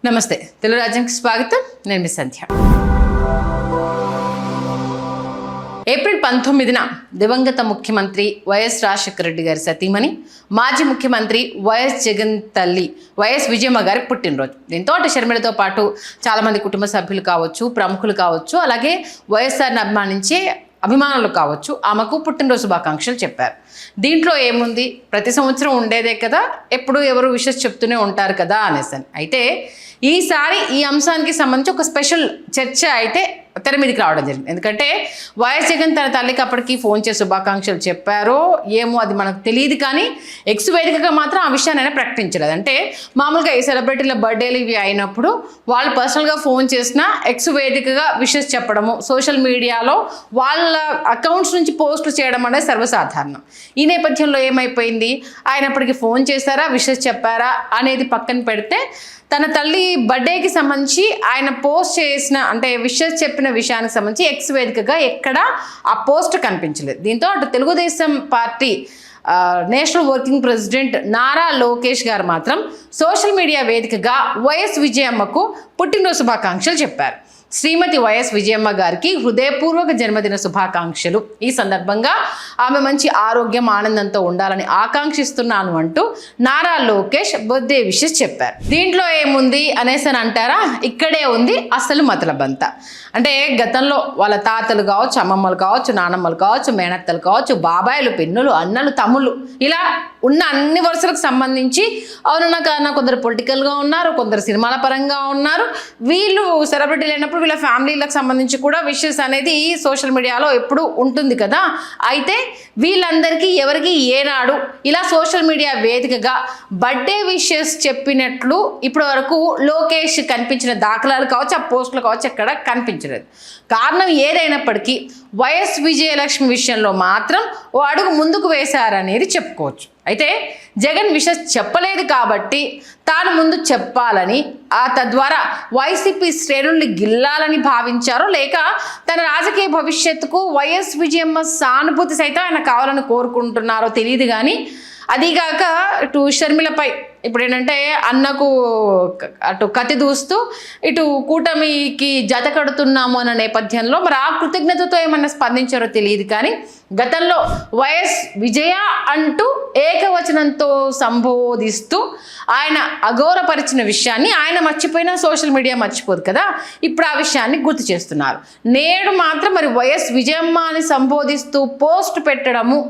నమస్తే తెలుగు రాజ్యానికి స్వాగతం. నేను మీ సంధ్య. ఏప్రిల్ 19న దివంగత ముఖ్యమంత్రి వైఎస్ రాజశేఖర రెడ్డి గారి సతీమణి మాజీ ముఖ్యమంత్రి వైఎస్ జగన్ తల్లి వైఎస్ విజయమ్మ గారికి పుట్టినరోజు. దీంతో షర్మిలతో పాటు చాలామంది కుటుంబ సభ్యులు కావచ్చు, ప్రముఖులు కావచ్చు, అలాగే వైఎస్ఆర్ని అభిమానించే అభిమానులు కావచ్చు ఆమెకు పుట్టినరోజు శుభాకాంక్షలు చెప్పారు. దీంట్లో ఏముంది, ప్రతి సంవత్సరం ఉండేదే కదా, ఎప్పుడు ఎవరు విషెస్ చెప్తూనే ఉంటారు కదా అనేసి. అయితే ఈసారి ఈ అంశానికి సంబంధించి ఒక స్పెషల్ చర్చ అయితే తెర మీదకి రావడం జరిగింది. ఎందుకంటే వైఎస్ జగన్ తన తల్లికి అప్పటికి ఫోన్ చేసి శుభాకాంక్షలు చెప్పారో ఏమో అది మనకు తెలియదు, కానీ ఎక్స్ వేదికగా మాత్రం ఆ విషయాన్ని ప్రకటించలేదు. అంటే మామూలుగా ఈ సెలబ్రిటీల బర్త్డేలు ఇవి అయినప్పుడు వాళ్ళు పర్సనల్గా ఫోన్ చేసిన ఎక్స్ వేదికగా విషెస్ చెప్పడము, సోషల్ మీడియాలో వాళ్ళ అకౌంట్స్ నుంచి పోస్టులు చేయడం అనేది సర్వసాధారణం. ఈ నేపథ్యంలో ఏమైపోయింది, ఆయన అప్పటికి ఫోన్ చేశారా, విషెస్ చెప్పారా అనేది పక్కన పెడితే తన తల్లి బర్త్డేకి సంబంధించి ఆయన పోస్ట్ చేసిన అంటే విషెస్ చెప్పిన విషయానికి సంబంధించి ఎక్స్ వేదికగా ఎక్కడ ఆ పోస్ట్ కనిపించలేదు. దీంతో అటు Telugu Desam party national working president Nara Lokesh గారు మాత్రం సోషల్ మీడియా వేదికగా వైఎస్ విజయమ్మకు పుట్టినరోజు శుభాకాంక్షలు చెప్పారు. శ్రీమతి వైఎస్ విజయమ్మ గారికి హృదయపూర్వక జన్మదిన శుభాకాంక్షలు. ఈ సందర్భంగా ఆమె మంచి ఆరోగ్యం ఆనందంతో ఉండాలని ఆకాంక్షిస్తున్నాను అంటూ నారా లోకేష్ బర్త్డే విషెస్ చెప్పారు. దీంట్లో ఏముంది అనేసి అంటారా, ఇక్కడే ఉంది అసలు మతలబంతా. అంటే గతంలో వాళ్ళ తాతలు కావచ్చు, అమ్మమ్మలు కావచ్చు, నానమ్మలు కావచ్చు, మేనత్తలు కావచ్చు, బాబాయిలు, పిన్నులు, అన్నలు, తమ్ముళ్ళు, ఇలా ఉన్న అన్ని వరుసలకు సంబంధించి అవునన్నా కాదన్నా కొందరు పొలిటికల్గా ఉన్నారు, కొందరు సినిమాల పరంగా ఉన్నారు. వీళ్ళు సెలబ్రిటీలు అయినప్పుడు వీళ్ళ ఫ్యామిలీలకు సంబంధించి కూడా విషెస్ అనేది సోషల్ మీడియాలో ఎప్పుడు ఉంటుంది కదా. అయితే వీళ్ళందరికీ ఎవరికి ఏనాడు ఇలా సోషల్ మీడియా వేదికగా బర్త్డే విషెస్ చెప్పినట్లు ఇప్పటి వరకు లోకేష్ కనిపించిన దాఖలాలు కావచ్చు, ఆ పోస్టులు కావచ్చు, ఎక్కడ కనిపించలేదు. కారణం ఏదైనప్పటికీ వైఎస్ విజయలక్ష్మి విషయంలో మాత్రం ఓ అడుగు ముందుకు వేశారనేది చెప్పుకోవచ్చు. అయితే జగన్ విషెస్ చెప్పలేదు కాబట్టి తాను ముందు చెప్పాలని, తద్వారా వైసీపీ శ్రేణుల్ని గిల్లాలని భావించారో, లేక తన రాజకీయ భవిష్యత్తుకు వైఎస్ విజయమ్మ సానుభూతి సైతం ఆయన కావాలని కోరుకుంటున్నారో తెలియదు. కానీ అదిగాక ఇటు షర్మిలపై ఇప్పుడు ఏంటంటే అన్నకు అటు కత్తి దూస్తూ ఇటు కూటమికి జత కడుతున్నాము అన్న నేపథ్యంలో మరి ఆ కృతజ్ఞతతో ఏమన్నా స్పందించారో తెలియదు. కానీ గతంలో వైఎస్ విజయ అంటూ ఏకవచనంతో సంబోధిస్తూ ఆయన అగౌరవపరిచిన విషయాన్ని ఆయన మర్చిపోయినా సోషల్ మీడియా మర్చిపోదు కదా. ఇప్పుడు ఆ విషయాన్ని గుర్తు చేస్తున్నారు. నేడు మాత్రం మరి వైఎస్ విజయమ్మ అని సంబోధిస్తూ పోస్ట్ పెట్టడము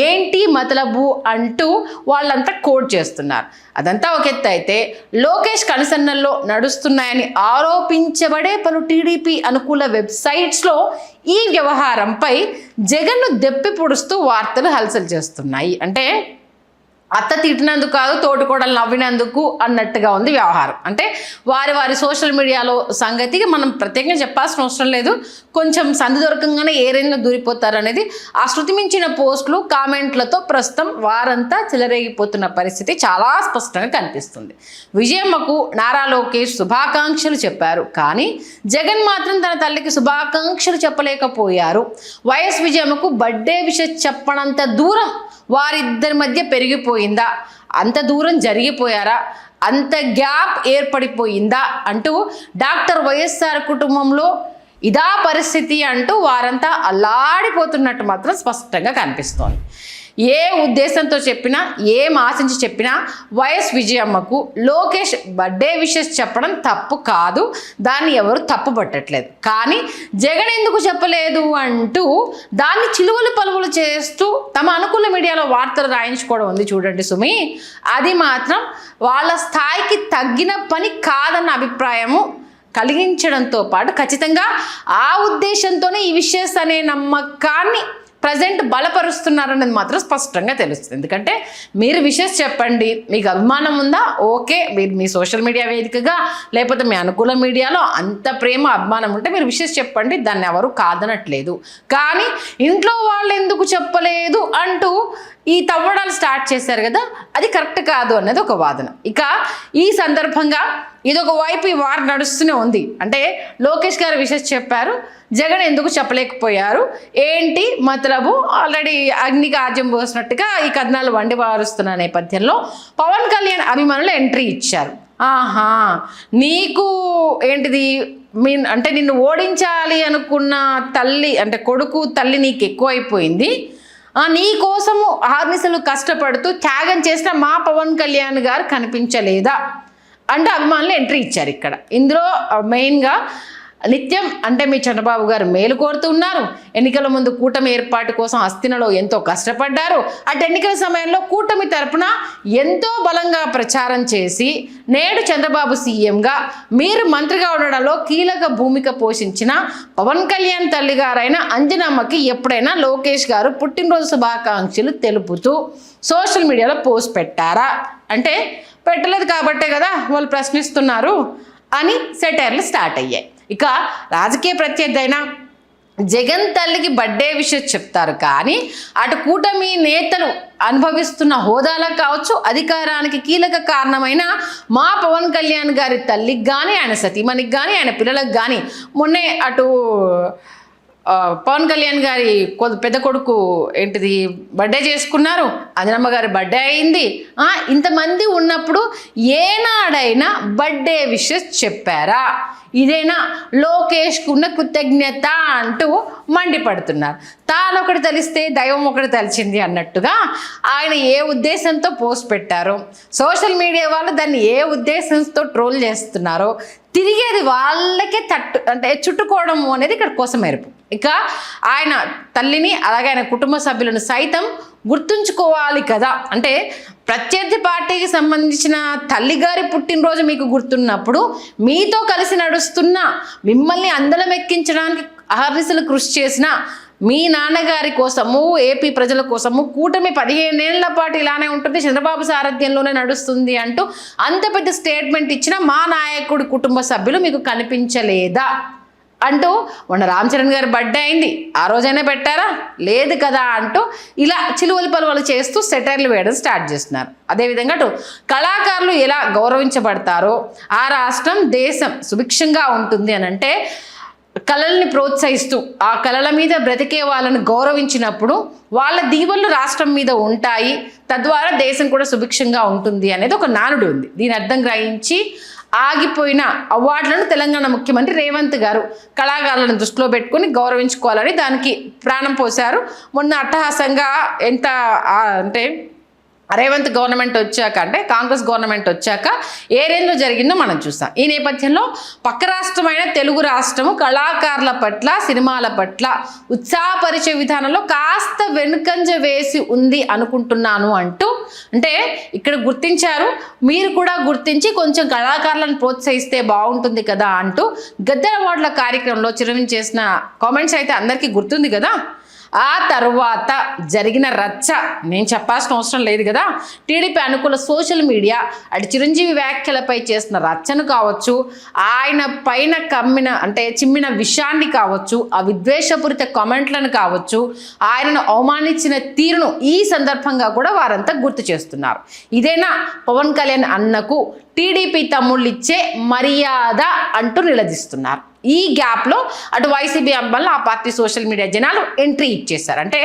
ఏంటి మతలబు అంటూ వాళ్ళంతా కోట్ చేస్తున్నారు. అదంతా ఒక ఎత్తు అయితే లోకేష్ కనుసన్నల్లో నడుస్తున్నాయని ఆరోపించబడే పలు టీడీపీ అనుకూల వెబ్సైట్స్లో ఈ వ్యవహారంపై జగన్ను దెప్పి పొడుస్తూ వార్తలు హల్చల్ చేస్తున్నాయి. అంటే అత్త తిట్టినందుకు కాదు, తోటికోడలు నవ్వినందుకు అన్నట్టుగా ఉంది వ్యవహారం. అంటే వారి సోషల్ మీడియాలో సంగతికి మనం ప్రత్యేకంగా చెప్పాల్సిన అవసరం లేదు. కొంచెం సందు దొరకంగానే ఏ రేంజ్లో దూరిపోతారనేది ఆ శృతి మించిన పోస్టులు, కామెంట్లతో ప్రస్తుతం వారంతా చెలరేగిపోతున్న పరిస్థితి చాలా స్పష్టంగా కనిపిస్తుంది. విజయమ్మకు నారా లోకేష్ శుభాకాంక్షలు చెప్పారు, కానీ జగన్ మాత్రం తన తల్లికి శుభాకాంక్షలు చెప్పలేకపోయారు. వైఎస్ విజయమ్మకు బర్త్డే విషయం చెప్పనంత దూరం వారిద్దరి మధ్య పెరిగిపోయిందా, అంత దూరం జరిగిపోయారా, అంత గ్యాప్ ఏర్పడిపోయిందా అంటూ డాక్టర్ వైఎస్ఆర్ కుటుంబంలో ఇదా పరిస్థితి అంటూ వారంతా అల్లాడిపోతున్నట్టు మాత్రం స్పష్టంగా కనిపిస్తోంది. ఏ ఉద్దేశంతో చెప్పినా, ఏం ఆశించి చెప్పినా వైఎస్ విజయమ్మకు లోకేష్ బర్త్డే విషెస్ చెప్పడం తప్పు కాదు, దాన్ని ఎవరు తప్పు పట్టట్లేదు. కానీ జగన్ ఎందుకు చెప్పలేదు అంటూ దాన్ని చిలువలు పలువులు చేస్తూ తమ అనుకూల మీడియాలో వార్తలు రాయించుకోవడం ఉంది చూడండి సుమి. అది మాత్రం వాళ్ళ స్థాయికి తగ్గిన పని కాదన్న అభిప్రాయము కలిగించడంతో పాటు ఖచ్చితంగా ఆ ఉద్దేశంతోనే ఈ విషెస్ అనే నమ్మకాన్ని ప్రజెంట్ బలపరుస్తున్నారనేది మాత్రం స్పష్టంగా తెలుస్తుంది. ఎందుకంటే మీరు విషెస్ చెప్పండి, మీకు అభిమానం ఉందా, ఓకే, మీరు మీ సోషల్ మీడియా వేదికగా లేకపోతే మీ అనుకూల మీడియాలో అంత ప్రేమ అభిమానం ఉంటే మీరు విషెస్ చెప్పండి, దాన్ని ఎవరు కాదనట్లేదు. కానీ ఇంట్లో వాళ్ళు ఎందుకు చెప్పలేదు అంటూ ఈ తవ్వడాలు స్టార్ట్ చేశారు కదా, అది కరెక్ట్ కాదు అన్నది ఒక వాదన. ఇక ఈ సందర్భంగా ఇదొక వైపు ఈ వార్ నడుస్తూనే ఉంది. అంటే లోకేష్ గారు విషెస్ చెప్పారు, జగన్ ఎందుకు చెప్పలేకపోయారు, ఏంటి మతలబు, ఆల్రెడీ అగ్నికి ఆజ్యం పోసినట్టుగా ఈ కథనాలు వండి వారుస్తున్న నేపథ్యంలో పవన్ కళ్యాణ్ అభిమానులు ఎంట్రీ ఇచ్చారు. ఆహా, నీకు ఏంటిది అంటే నిన్ను ఓడించాలి అనుకున్న తల్లి అంటే కొడుకు తల్లి నీకు ఎక్కువైపోయింది, నీ కోసము ఆర్నిసలు కష్టపడుతూ త్యాగం చేసిన మా పవన్ కళ్యాణ్ గారు కనిపించలేదా అంటే అభిమానులు ఎంట్రీ ఇచ్చారు ఇక్కడ. ఇందులో మెయిన్గా నిత్యం అంటే మీ చంద్రబాబు గారు మేలు కోరుతున్నారు. ఎన్నికల ముందు కూటమి ఏర్పాటు కోసం అస్థినలో ఎంతో కష్టపడ్డారు. అటు ఎన్నికల సమయంలో కూటమి తరపున ఎంతో బలంగా ప్రచారం చేసి నేడు చంద్రబాబు సీఎంగా మీరు మంత్రిగా ఉండడంలో కీలక భూమిక పోషించిన పవన్ కళ్యాణ్ తల్లి గారైన అంజనమ్మకి ఎప్పుడైనా లోకేష్ గారు పుట్టినరోజు శుభాకాంక్షలు తెలుపుతూ సోషల్ మీడియాలో పోస్ట్ పెట్టారా అంటే పెట్టలేదు కాబట్టే కదా వాళ్ళు ప్రశ్నిస్తున్నారు అని సెటైర్లు స్టార్ట్ అయ్యాయి. ఇక రాజకీయ ప్రత్యర్థి అయినా జగన్ తల్లికి బర్త్డే విషయం చెప్తారు, కానీ అటు కూటమి నేతలు అనుభవిస్తున్న హోదాలకు కావచ్చు, అధికారానికి కీలక కారణమైన మా పవన్ కళ్యాణ్ గారి తల్లికి కానీ, ఆయన సతీమణికి కానీ, ఆయన పిల్లలకు కానీ మొన్నే అటు పవన్ కళ్యాణ్ గారి పెద్ద కొడుకు ఏంటిది బర్త్డే చేసుకున్నారు, అదినమ్మ గారి బర్త్డే అయింది. ఇంతమంది ఉన్నప్పుడు ఏనాడైనా బర్త్డే విషెస్ చెప్పారా? ఇదేనా లోకేష్కు ఉన్న కృతజ్ఞత అంటూ మండిపడుతున్నారు. తానొకటి తెలిస్తే దైవం ఒకటి తెలిసింది అన్నట్టుగా ఆయన ఏ ఉద్దేశంతో పోస్ట్ పెట్టారో, సోషల్ మీడియా వాళ్ళు దాన్ని ఏ ఉద్దేశంతో ట్రోల్ చేస్తున్నారో తిరిగి అది వాళ్ళకే చుట్టుకోవడం అనేది ఇక్కడ కోసమేరుపు. ఇక ఆయన తల్లిని అలాగే ఆయన కుటుంబ సభ్యులను సైతం గుర్తుంచుకోవాలి కదా. అంటే ప్రత్యర్థి పార్టీకి సంబంధించిన తల్లిగారి పుట్టినరోజు మీకు గుర్తున్నప్పుడు మీతో కలిసి నడుస్తున్న, మిమ్మల్ని అందలం ఎక్కించడానికి అహర్నిశలు కృషి చేసిన మీ నాన్నగారి కోసము, ఏపీ ప్రజల కోసము కూటమి 15 ఏళ్ల పాటు ఇలానే ఉంటుంది, చంద్రబాబు సారథ్యంలోనే నడుస్తుంది అంటూ అంత పెద్ద స్టేట్మెంట్ ఇచ్చిన మా నాయకుడి కుటుంబ సభ్యులు మీకు కనిపించలేదా అంటూ మొన్న రామ్ చరణ్ గారి బర్త్డే అయింది, ఆ రోజైనా పెట్టారా? లేదు కదా అంటూ ఇలా చిలువలి పలువలు చేస్తూ సెటైర్లు వేయడం స్టార్ట్ చేస్తున్నారు. అదేవిధంగా అటు కళాకారులు ఎలా గౌరవించబడతారో, ఆ రాష్ట్రం దేశం సుభిక్షంగా ఉంటుంది అని అంటే కళల్ని ప్రోత్సహిస్తూ ఆ కళల మీద బ్రతికే వాళ్ళని గౌరవించినప్పుడు వాళ్ళ దీవెనలు రాష్ట్రం మీద ఉంటాయి, తద్వారా దేశం కూడా సుభిక్షంగా ఉంటుంది అనేది ఒక నానుడు ఉంది. దీని అర్థం గ్రహించి ఆగిపోయిన అవార్డులను తెలంగాణ ముఖ్యమంత్రి రేవంత్ గారు కళాకారులను దృష్టిలో పెట్టుకుని గౌరవించుకోవాలని దానికి ప్రాణం పోశారు. మొన్న అట్టహాసంగా ఎంత అంటే రేవంత్ గవర్నమెంట్ వచ్చాక, అంటే కాంగ్రెస్ గవర్నమెంట్ వచ్చాక ఏ రేంజ్లో జరిగిందో మనం చూసాం. ఈ నేపథ్యంలో పక్క రాష్ట్రమైన తెలుగు రాష్ట్రము కళాకారుల పట్ల, సినిమాల పట్ల ఉత్సాహపరిచే విధానంలో కాస్త వెనుకంజ వేసి ఉంది అనుకుంటున్నాను అంటూ, అంటే ఇక్కడ గుర్తించారు, మీరు కూడా గుర్తించి కొంచెం కళాకారులను ప్రోత్సహిస్తే బాగుంటుంది కదా అంటూ గద్దర్ అవార్డుల కార్యక్రమంలో చిరంజీవి చేసిన కామెంట్స్ అయితే అందరికీ గుర్తుంది కదా. ఆ తర్వాత జరిగిన రచ్చ నేను చెప్పాల్సిన అవసరం లేదు కదా. టీడీపీ అనుకూల సోషల్ మీడియా అటు చిరంజీవి వ్యాఖ్యలపై చేసిన రచ్చను కావచ్చు, ఆయన పైన చిమ్మిన విషయాన్ని కావచ్చు, ఆ విద్వేషపూరిత కామెంట్లను కావచ్చు, ఆయనను అవమానించిన తీరును ఈ సందర్భంగా కూడా వారంతా గుర్తు చేస్తున్నారు. ఇదేనా పవన్ కళ్యాణ్ అన్నకు టీడీపీ తమ్ముళ్ళు ఇచ్చే మర్యాద అంటూ నిలదీస్తున్నారు. ఈ గ్యాప్లో అటు వైసీపీ అమ్మాయిలు ఆ పార్టీ సోషల్ మీడియా జనాలు ఎంట్రీ ఇచ్చేస్తారు. అంటే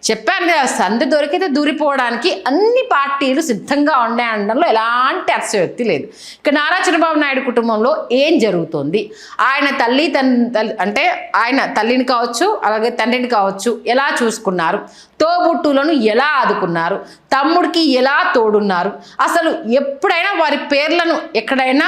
చెప్పాను కదా, సందు దొరికితే దూరిపోవడానికి అన్ని పార్టీలు సిద్ధంగా ఉండే అనడంలో ఎలాంటి అతిశయోక్తి లేదు. ఇక నారా చంద్రబాబు నాయుడు కుటుంబంలో ఏం జరుగుతుంది, ఆయన అంటే ఆయన తల్లిని కావచ్చు, అలాగే తండ్రిని కావచ్చు ఎలా చూసుకున్నారు, తోబుట్టులను ఎలా ఆదుకున్నారు, తమ్ముడికి ఎలా తోడున్నారు, అసలు ఎప్పుడైనా వారి పేర్లను ఎక్కడైనా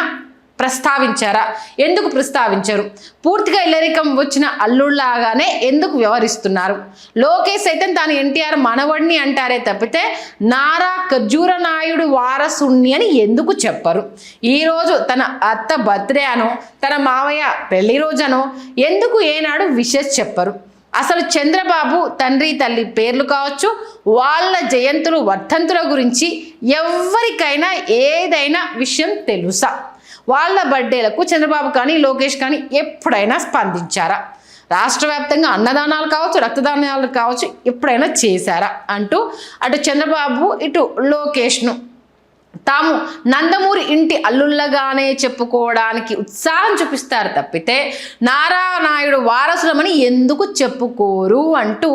ప్రస్తావించారా? ఎందుకు ప్రస్తావించరు? పూర్తిగా ఇల్లరికం వచ్చిన అల్లుళ్లాగానే ఎందుకు వ్యవహరిస్తున్నారు? లోకేష్ అయితే తాను ఎన్టీఆర్ మనవడిని అంటారే తప్పితే నారా ఖర్జూర నాయుడు వారసుణ్ణి అని ఎందుకు చెప్పరు? ఈరోజు తన అత్త బర్త్డే అనో, తన మావయ్య పెళ్లి రోజనో ఎందుకు ఏనాడు విషెస్ చెప్పరు? అసలు చంద్రబాబు తండ్రి తల్లి పేర్లు కావచ్చు, వాళ్ళ జయంతులు వర్ధంతుల గురించి ఎవరికైనా ఏదైనా విషయం తెలుసా? వాళ్ళ బర్త్డేలకు చంద్రబాబు కానీ లోకేష్ కానీ ఎప్పుడైనా స్పందించారా? రాష్ట్ర వ్యాప్తంగా అన్నదానాలు కావచ్చు, రక్తదానాలు కావచ్చు ఎప్పుడైనా చేశారా అంటూ అటు చంద్రబాబు ఇటు లోకేష్ను తాము నందమూరి ఇంటి అల్లుళ్ళగానే చెప్పుకోవడానికి ఉత్సాహం చూపిస్తారు తప్పితే నారా నాయుడు వారసులమని ఎందుకు చెప్పుకోరు అంటూ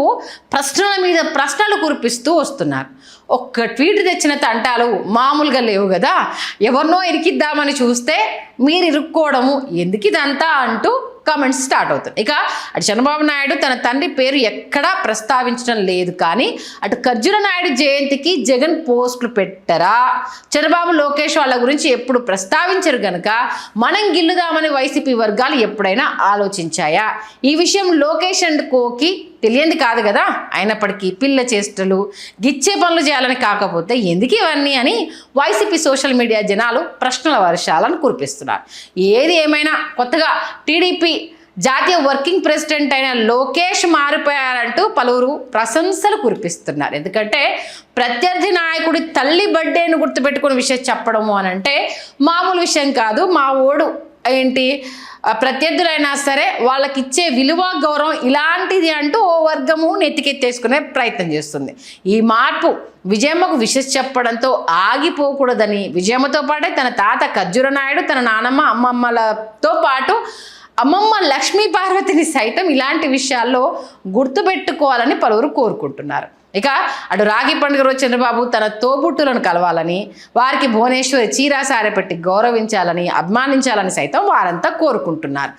ప్రశ్నల మీద ప్రశ్నలు కురిపిస్తూ వస్తున్నారు. ఒక్క ట్వీట్ తెచ్చిన తంటాలు మామూలుగా లేవు కదా. ఎవరినో ఇరికిద్దామని చూస్తే మీరు ఇరుక్కోవడము ఎందుకు ఇదంతా అంటూ కామెంట్స్ స్టార్ట్ అవుతుంది. ఇక అటు చంద్రబాబు నాయుడు తన తండ్రి పేరు ఎక్కడా ప్రస్తావించడం లేదు, కానీ అటు ఖర్జూర నాయుడు జయంతికి జగన్ పోస్టులు పెట్టరా, చంద్రబాబు లోకేష్ వాళ్ళ గురించి ఎప్పుడు ప్రస్తావించరు గనక మనం గిల్లుదామని వైసీపీ వర్గాలు ఎప్పుడైనా ఆలోచించాయా? ఈ విషయం లోకేష్ అండ్ కోకి తెలియంది కాదు కదా. అయినప్పటికీ పిల్ల చేష్టలు గిచ్చే పనులు చేయాలని కాకపోతే ఎందుకు ఇవన్నీ అని వైసీపీ సోషల్ మీడియా జనాలు ప్రశ్నల వర్షాలను కురిపిస్తున్నారు. ఏది ఏమైనా కొత్తగా టీడీపీ జాతీయ వర్కింగ్ ప్రెసిడెంట్ అయిన లోకేష్ మారిపోయారంటూ పలువురు ప్రశంసలు కురిపిస్తున్నారు. ఎందుకంటే ప్రత్యర్థి నాయకుడి తల్లి బర్త్డేను గుర్తుపెట్టుకునే విషయం చెప్పడము అని అంటే మామూలు విషయం కాదు. మా ఓడు ఏంటి ప్రత్యర్థులైనా సరే వాళ్ళకి ఇచ్చే విలువ గౌరవం ఇలాంటిది అంటూ ఓ వర్గము నెత్తికెత్తేసుకునే ప్రయత్నం చేస్తుంది. ఈ మార్పు విజయమ్మకు విషయం చెప్పడంతో ఆగిపోకూడదని విజయమ్మతో పాటే తన తాత ఖర్జూర నాయుడు, తన నానమ్మ అమ్మమ్మలతో పాటు అమ్మమ్మ లక్ష్మీ పార్వతిని సైతం ఇలాంటి విషయాల్లో గుర్తుపెట్టుకోవాలని పలువురు కోరుకుంటున్నారు. ఇక అటు రాగి పండుగ రోజు చంద్రబాబు తన తోబుట్టులను కలవాలని, వారికి భువనేశ్వరి చీరా సారె పెట్టి గౌరవించాలని, అభిమానించాలని సైతం వారంతా కోరుకుంటున్నారు.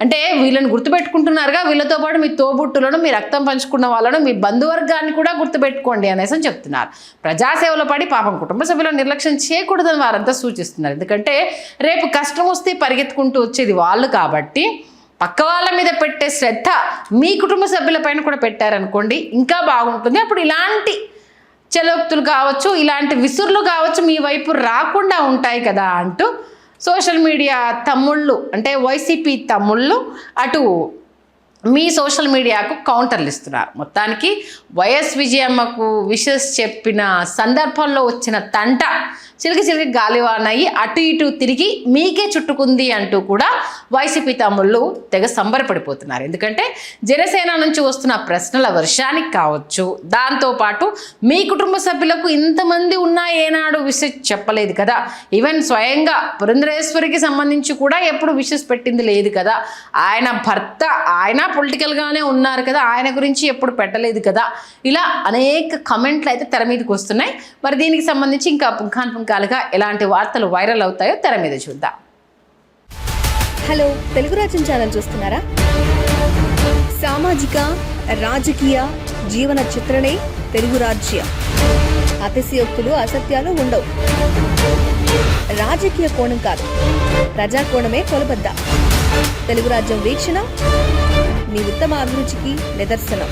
అంటే వీళ్ళని గుర్తుపెట్టుకుంటున్నారుగా, వీళ్ళతో పాటు మీ తోబుట్టులను, మీ రక్తం పంచుకున్న వాళ్ళను, మీ బంధువర్గాన్ని కూడా గుర్తుపెట్టుకోండి అనేసి చెప్తున్నారు. ప్రజాసేవలో పడి పాపం కుటుంబ సభ్యులను నిర్లక్ష్యం చేయకూడదని వారంతా సూచిస్తున్నారు. ఎందుకంటే రేపు కష్టం వస్తే పరిగెత్తుకుంటూ వచ్చేది వాళ్ళు కాబట్టి పక్క వాళ్ళ మీద పెట్టే శ్రద్ధ మీ కుటుంబ సభ్యులపైన కూడా పెట్టారనుకోండి ఇంకా బాగుంటుంది. అప్పుడు ఇలాంటి చలోక్తులు కావచ్చు, ఇలాంటి విసురులు కావచ్చు మీ వైపు రాకుండా ఉంటాయి కదా అంటూ సోషల్ మీడియా తమ్ముళ్ళు అంటే వైసీపీ తమ్ముళ్ళు అటు మీ సోషల్ మీడియాకు కౌంటర్లు ఇస్తున్నారు. మొత్తానికి వైఎస్ విజయమ్మకు విషెస్ చెప్పిన సందర్భంలో వచ్చిన తంట చిలికి గాలివానయ్యి అటు ఇటు తిరిగి మీకే చుట్టుకుంది అంటూ కూడా వైసీపీ తమ్ముళ్ళు తెగ సంబరపడిపోతున్నారు. ఎందుకంటే జనసేన నుంచి వస్తున్న ప్రశ్నల వర్షానికి కావచ్చు, దాంతోపాటు మీ కుటుంబ సభ్యులకు ఇంతమంది ఉన్నా ఏనాడు విషెస్ చెప్పలేదు కదా, ఈవెన్ స్వయంగా పురంధరేశ్వరికి సంబంధించి కూడా ఎప్పుడు విషెస్ పెట్టింది లేదు కదా, ఆయన భర్త ఆయన పొలిటికల్గానే ఉన్నారు కదా, ఆయన గురించి ఎప్పుడు పెట్టలేదు కదా, ఇలా అనేక కమెంట్లు అయితే తెర మీదకి వస్తున్నాయి. మరి దీనికి సంబంధించి ఇంకా పుంఖానుపుంఖాలుగా ఎలాంటి వార్తలు వైరల్ అవుతాయో తెర మీద చూద్దాం. హలో, తెలుగు రాజ్యం ఛానల్ చూస్తున్నారా? సామాజిక రాజకీయ జీవన చిత్రణే తెలుగు రాజ్యం. అతిశయోక్తులు అసత్యాలు ఉండవు. రాజకీయ కోణం కాదు, ప్రజా కోణమే కొలబద్ద. తెలుగు రాజ్యం వీక్షణ మీ ఉత్తమ అభిరుచికి నిదర్శనం.